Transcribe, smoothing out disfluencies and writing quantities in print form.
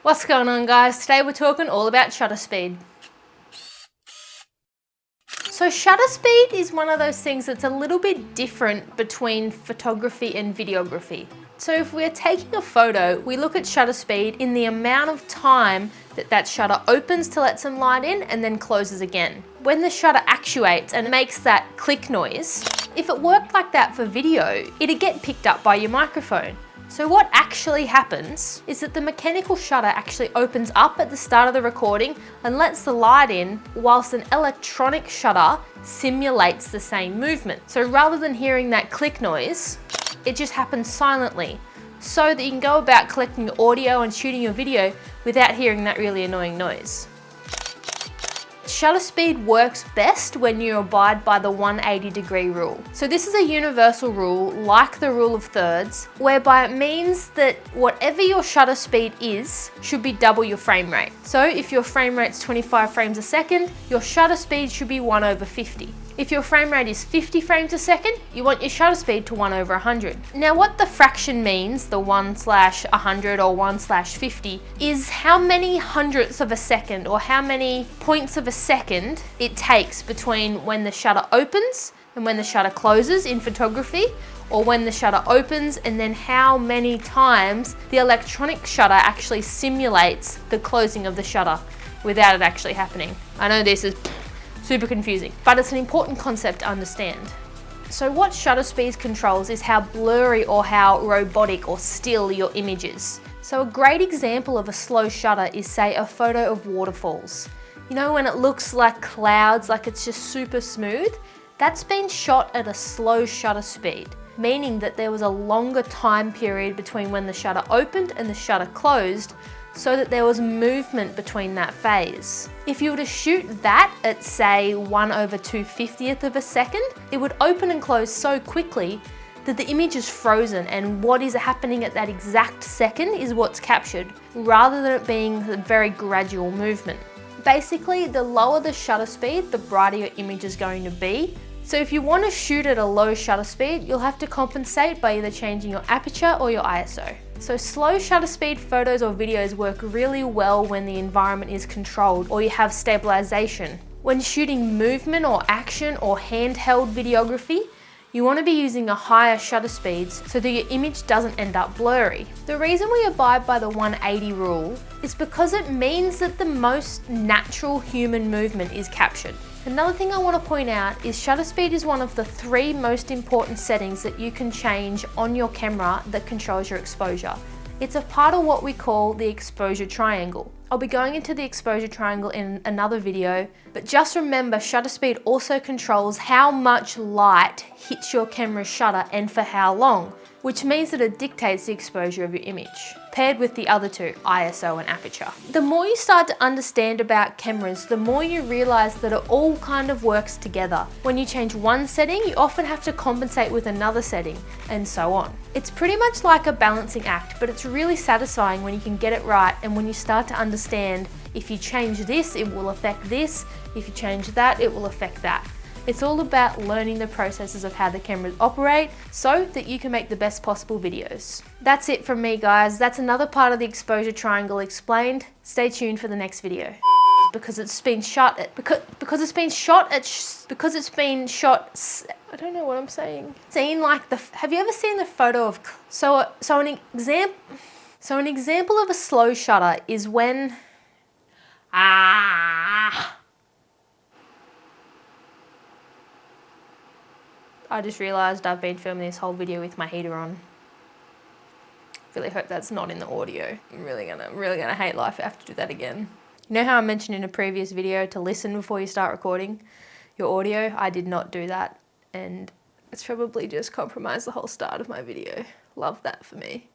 What's going on, guys? Today we're talking all about shutter speed. So shutter speed is one of those things that's a little bit different between photography and videography. So if we're taking a photo, we look at shutter speed in the amount of time that shutter opens to let some light in and then closes again. When the shutter actuates and makes that click noise, if it worked like that for video, it'd get picked up by your microphone. So what actually happens is that the mechanical shutter actually opens up at the start of the recording and lets the light in, whilst an electronic shutter simulates the same movement. So rather than hearing that click noise, it just happens silently, so that you can go about collecting your audio and shooting your video without hearing that really annoying noise. Shutter speed works best when you abide by the 180-degree rule. So this is a universal rule, like the rule of thirds, whereby it means that whatever your shutter speed is should be double your frame rate. So if your frame rate's 25 frames a second, your shutter speed should be 1/50. If your frame rate is 50 frames a second, you want your shutter speed to 1/100. Now what the fraction means, the 1/100 or 1/50, is how many hundredths of a second or how many points of a second it takes between when the shutter opens and when the shutter closes in photography, or when the shutter opens and then how many times the electronic shutter actually simulates the closing of the shutter without it actually happening. I know this is super confusing, but it's an important concept to understand. So what shutter speed controls is how blurry or how robotic or still your image is. So a great example of a slow shutter is, say, a photo of waterfalls. You know, when it looks like clouds, like it's just super smooth? That's been shot at a slow shutter speed, meaning that there was a longer time period between when the shutter opened and the shutter closed, so that there was movement between that phase. If you were to shoot that at, say, 1/250th of a second, it would open and close so quickly that the image is frozen, and what is happening at that exact second is what's captured, rather than it being a very gradual movement. Basically, the lower the shutter speed, the brighter your image is going to be. So if you want to shoot at a low shutter speed, you'll have to compensate by either changing your aperture or your ISO. So slow shutter speed photos or videos work really well when the environment is controlled or you have stabilization. When shooting movement or action or handheld videography, you want to be using a higher shutter speeds so that your image doesn't end up blurry. The reason we abide by the 180 rule is because it means that the most natural human movement is captured. Another thing I want to point out is shutter speed is one of the 3 most important settings that you can change on your camera that controls your exposure. It's a part of what we call the exposure triangle. I'll be going into the exposure triangle in another video, but just remember shutter speed also controls how much light hits your camera's shutter and for how long, which means that it dictates the exposure of your image, paired with the other two, ISO and aperture. The more you start to understand about cameras, the more you realize that it all kind of works together. When you change one setting, you often have to compensate with another setting, and so on. It's pretty much like a balancing act, but it's really satisfying when you can get it right and when you start to understand if you change this, it will affect this, if you change that, it will affect that. It's all about learning the processes of how the cameras operate so that you can make the best possible videos. That's it from me, guys. That's another part of the exposure triangle explained. Stay tuned for the next video. Because it's been shot at, I don't know what I'm saying. Have you ever seen the photo of, an example of a slow shutter is when, I just realised I've been filming this whole video with my heater on. Really hope that's not in the audio. I'm really gonna hate life if I have to do that again. You know how I mentioned in a previous video to listen before you start recording your audio? I did not do that, and it's probably just compromised the whole start of my video. Love that for me.